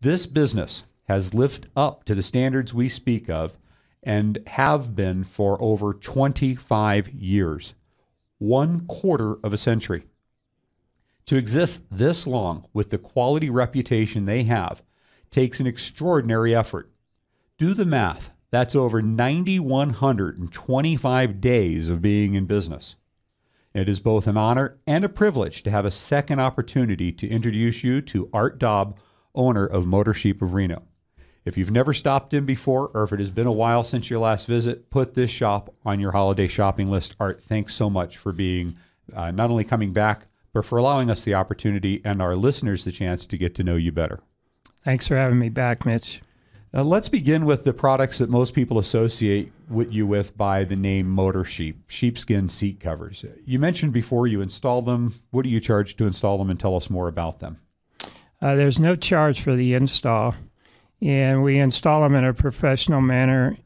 This business has lived up to the standards we speak of and have been for over 25 years, 1/4 of a century. To exist this long with the quality reputation they have takes an extraordinary effort. Do the math. That's over 9,125 days of being in business. It is both an honor and a privilege to have a second opportunity to introduce you to Art Daub, owner of Motor Sheep of Reno. If you've never stopped in before, or if it has been a while since your last visit, put this shop on your holiday shopping list. Art, thanks so much for being not only coming back, but for allowing us the opportunity and our listeners the chance to get to know you better. Thanks for having me back, Mitch. Let's begin with the products that most people associate you with by the name Motor Sheep, sheepskin seat covers. You mentioned before you install them. What do you charge to install them, and tell us more about them? There's no charge for the install, and we install them in a professional manner.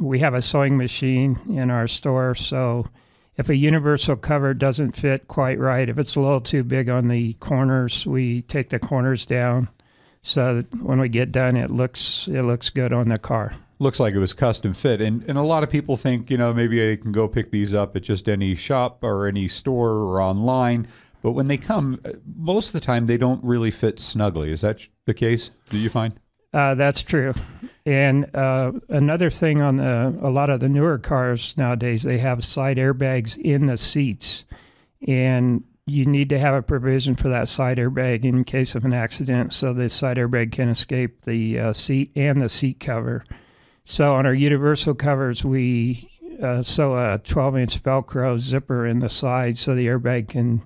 We have a sewing machine in our store, so if a universal cover doesn't fit quite right, if it's a little too big on the corners, we take the corners down so that when we get done, it looks good on the car. Looks like it was custom fit. And a lot of people think, maybe I can go pick these up at just any shop or any store or online. But when they come, most of the time, they don't really fit snugly. Is that the case, do you find? That's true. And another thing on a lot of the newer cars nowadays, they have side airbags in the seats. And you need to have a provision for that side airbag in case of an accident, so the side airbag can escape the seat and the seat cover. So on our universal covers, we sew a 12-inch Velcro zipper in the side so the airbag can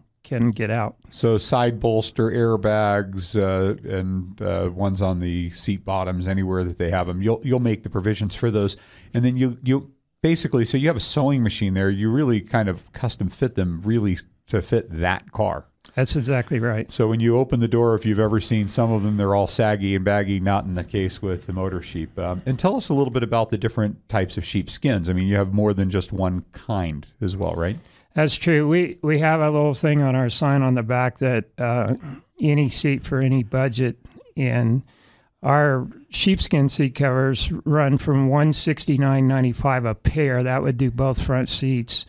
get out. So side bolster airbags and ones on the seat bottoms, anywhere that they have them, you'll make the provisions for those. And then you basically, so you have a sewing machine there. You really kind of custom fit them really to fit that car. That's exactly right. So when you open the door, if you've ever seen some of them, they're all saggy and baggy, not in the case with the Motor Sheep. And tell us a little bit about the different types of sheep skins. I mean, you have more than just one kind as well, right? That's true. We have a little thing on our sign on the back that any seat for any budget. And our sheepskin seat covers run from $169.95 a pair. That would do both front seats,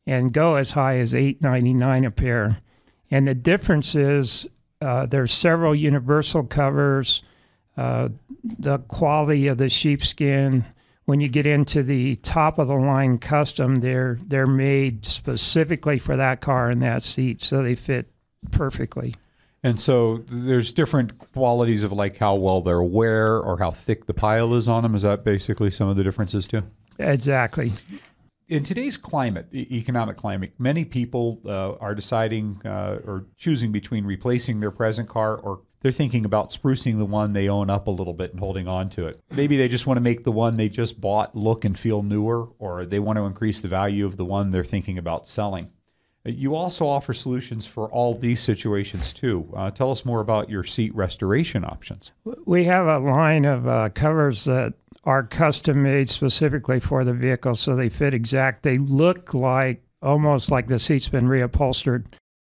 and go as high as $899 a pair. And the difference is there's several universal covers, the quality of the sheepskin. When you get into the top of the line custom, they're made specifically for that car and that seat, so they fit perfectly. And so there's different qualities of like how well they're wear or how thick the pile is on them. Is that basically some of the differences too? Exactly. In today's climate, economic climate, many people are deciding or choosing between replacing their present car, or they're thinking about sprucing the one they own up a little bit and holding on to it. Maybe they just want to make the one they just bought look and feel newer, or they want to increase the value of the one they're thinking about selling. You also offer solutions for all these situations too. Tell us more about your seat restoration options. We have a line of covers that are custom made specifically for the vehicle, so they fit exact. They look like almost like the seat's been reupholstered.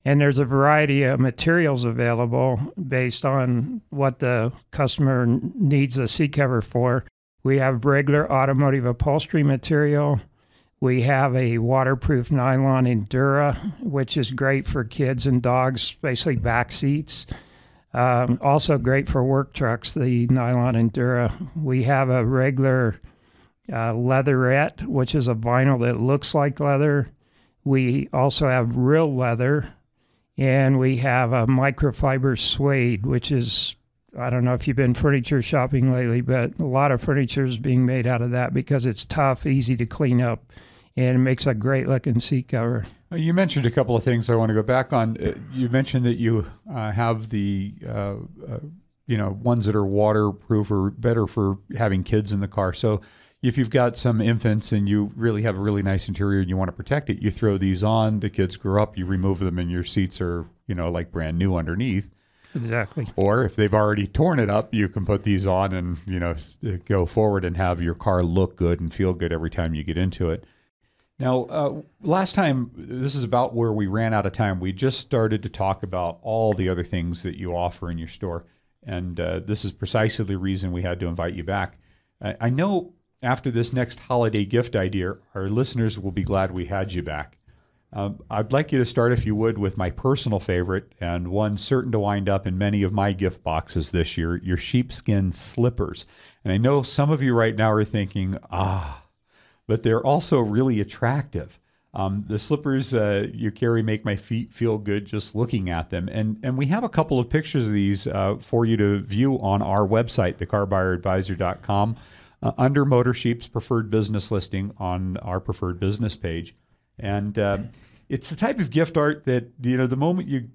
And there's a variety of materials available based on what the customer needs the seat cover for. We have regular automotive upholstery material. We have a waterproof nylon Endura, which is great for kids and dogs, basically back seats. Also great for work trucks, the nylon Endura. We have a regular leatherette, which is a vinyl that looks like leather. We also have real leather, and we have a microfiber suede, which is, I don't know if you've been furniture shopping lately, but a lot of furniture is being made out of that because it's tough, easy to clean up, and it makes a great looking seat cover. You mentioned a couple of things I want to go back on. You mentioned that you have the ones that are waterproof or better for having kids in the car. So if you've got some infants and you really have a really nice interior and you want to protect it, you throw these on, the kids grow up, you remove them, and your seats are, like brand new underneath. Exactly. Or if they've already torn it up, you can put these on and, go forward and have your car look good and feel good every time you get into it. Now, last time, this is about where we ran out of time. We just started to talk about all the other things that you offer in your store. And this is precisely the reason we had to invite you back. I know after this next holiday gift idea, our listeners will be glad we had you back. I'd like you to start, if you would, with my personal favorite and one certain to wind up in many of my gift boxes this year, your sheepskin slippers. And I know some of you right now are thinking, but they're also really attractive. The slippers you carry make my feet feel good just looking at them. And we have a couple of pictures of these for you to view on our website, thecarbuyerinvestor.com, under Motor Sheep's preferred business listing on our preferred business page. And it's the type of gift art that, the moment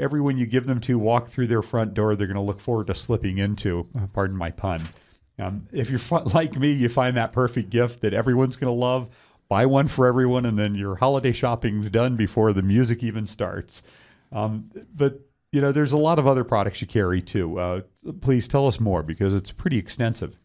everyone you give them to walk through their front door, they're going to look forward to slipping into, pardon my pun. If you're like me, you find that perfect gift that everyone's going to love, buy one for everyone, and then your holiday shopping's done before the music even starts. But there's a lot of other products you carry too. Please tell us more, because it's pretty extensive.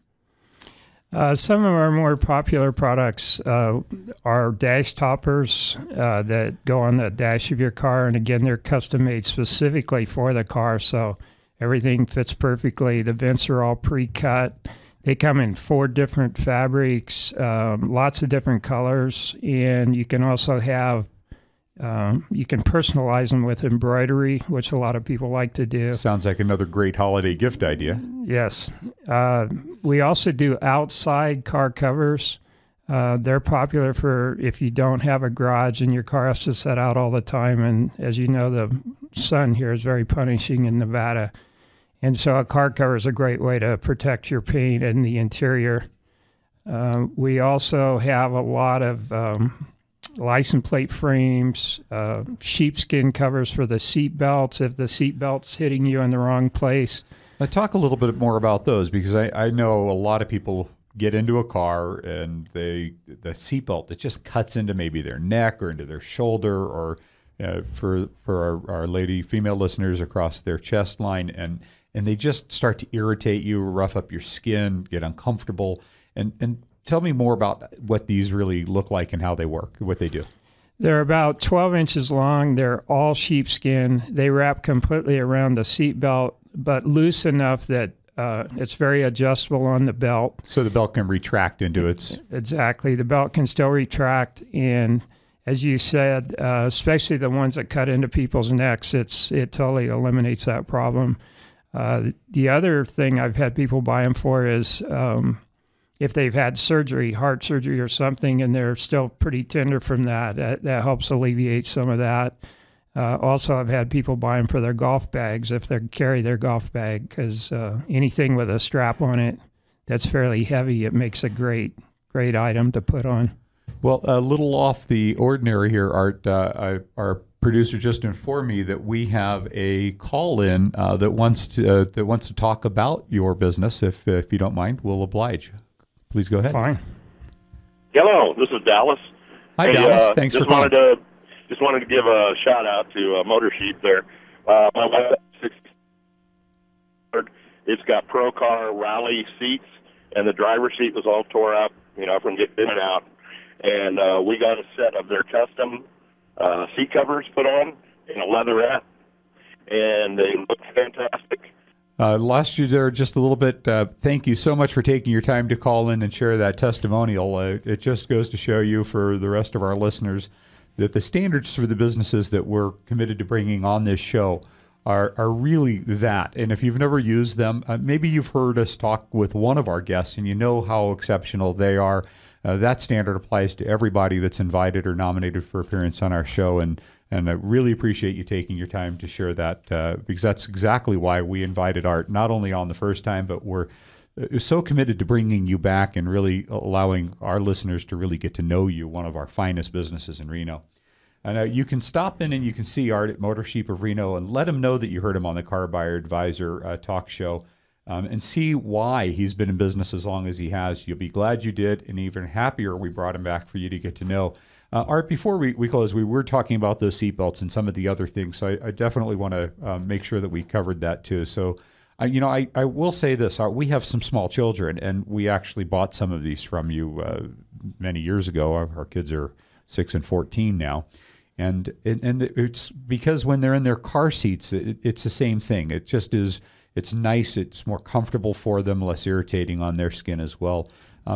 Some of our more popular products are dash toppers that go on the dash of your car. And again, they're custom made specifically for the car, so everything fits perfectly. The vents are all pre-cut. They come in 4 different fabrics, lots of different colors, and you can also have, you can personalize them with embroidery, which a lot of people like to do. Sounds like another great holiday gift idea. Yes. We also do outside car covers. They're popular for if you don't have a garage and your car has to set out all the time. And as you know, the sun here is very punishing in Nevada. And so a car cover is a great way to protect your paint and the interior. We also have a lot of license plate frames, sheepskin covers for the seat belts if the seat belt's hitting you in the wrong place. Now, talk a little bit more about those, because I know a lot of people get into a car and the seatbelt, it just cuts into maybe their neck or into their shoulder, or for our lady female listeners, across their chest line, and they just start to irritate you, rough up your skin, get uncomfortable. And tell me more about what these really look like and how they work, what they do. They're about 12 inches long. They're all sheepskin. They wrap completely around the seat belt, but loose enough that it's very adjustable on the belt. So the belt can retract into its... Exactly. The belt can still retract. And as you said, especially the ones that cut into people's necks, it totally eliminates that problem. The other thing I've had people buy them for is if they've had surgery, heart surgery or something, and they're still pretty tender from that helps alleviate some of that. Also, I've had people buy them for their golf bags if they carry their golf bag, because anything with a strap on it that's fairly heavy, it makes a great item to put on. Well, a little off the ordinary here, Art. Our producer just informed me that we have a call-in that wants to talk about your business. If you don't mind, we'll oblige. Please go ahead. Fine. Hello, this is Dallas. Hi, Dallas. Thanks for calling. Just wanted to give a shout out to Motor Sheep there. My wife, it's got Pro Car Rally seats, and the driver's seat was all tore up, from getting in and out. And we got a set of their custom seat covers put on in a leatherette, and they look fantastic. Lost you there just a little bit. Thank you so much for taking your time to call in and share that testimonial. It just goes to show you, for the rest of our listeners, that the standards for the businesses that we're committed to bringing on this show are really that. And if you've never used them, maybe you've heard us talk with one of our guests and you know how exceptional they are. That standard applies to everybody that's invited or nominated for appearance on our show. And I really appreciate you taking your time to share that, because that's exactly why we invited Art, not only on the first time, but we're so committed to bringing you back and really allowing our listeners to really get to know you, one of our finest businesses in Reno. And you can stop in and you can see Art at Motor Sheep of Reno and let him know that you heard him on the CarBuyer Advisor talk show, and see why he's been in business as long as he has. You'll be glad you did, and even happier we brought him back for you to get to know. Art, before we close, we were talking about those seatbelts and some of the other things, so I definitely want to make sure that we covered that too. So, I will say this. We have some small children, and we actually bought some of these from you many years ago. Our kids are 6 and 14 now. And it's because when they're in their car seats, it's the same thing. It just is It's nice. It's more comfortable for them, less irritating on their skin as well.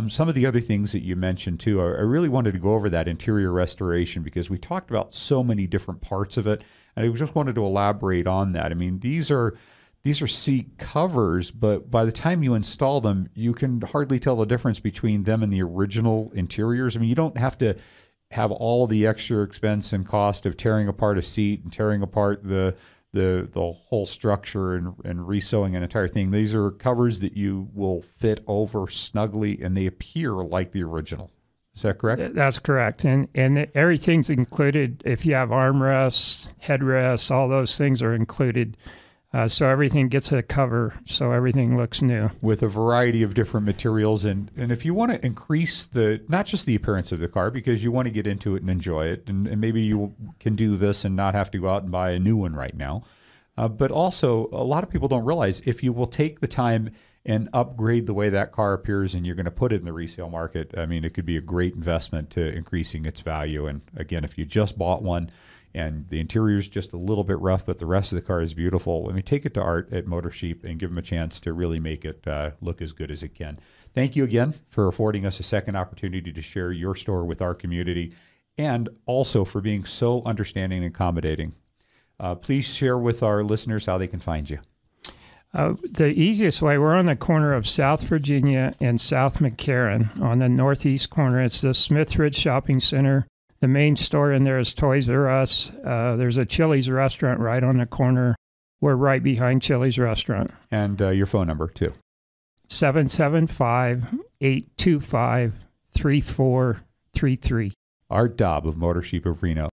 Some of the other things that you mentioned too, I really wanted to go over that interior restoration because we talked about so many different parts of it, and I just wanted to elaborate on that. I mean, these are seat covers, but by the time you install them, you can hardly tell the difference between them and the original interiors. I mean, you don't have to have all the extra expense and cost of tearing apart a seat and tearing apart the whole structure and resewing an entire thing. These are covers that you will fit over snugly, and they appear like the original. Is that correct? That's correct. And everything's included. If you have armrests, headrests, all those things are included. So everything gets a cover, so everything looks new. With a variety of different materials. And if you want to increase not just the appearance of the car, because you want to get into it and enjoy it, and maybe you can do this and not have to go out and buy a new one right now. But also, a lot of people don't realize if you will take the time and upgrade the way that car appears and you're going to put it in the resale market, I mean, it could be a great investment to increasing its value. And again, if you just bought one, and the interior is just a little bit rough, but the rest of the car is beautiful, I mean, take it to Art at Motor Sheep and give him a chance to really make it look as good as it can. Thank you again for affording us a second opportunity to share your store with our community, and also for being so understanding and accommodating. Please share with our listeners how they can find you. The easiest way, we're on the corner of South Virginia and South McCarran. On the northeast corner, it's the Smithridge Shopping Center. The main store in there is Toys R Us. There's a Chili's restaurant right on the corner. We're right behind Chili's restaurant. And your phone number, too. 775-825-3433. Art Dobb of Motor Sheep of Reno.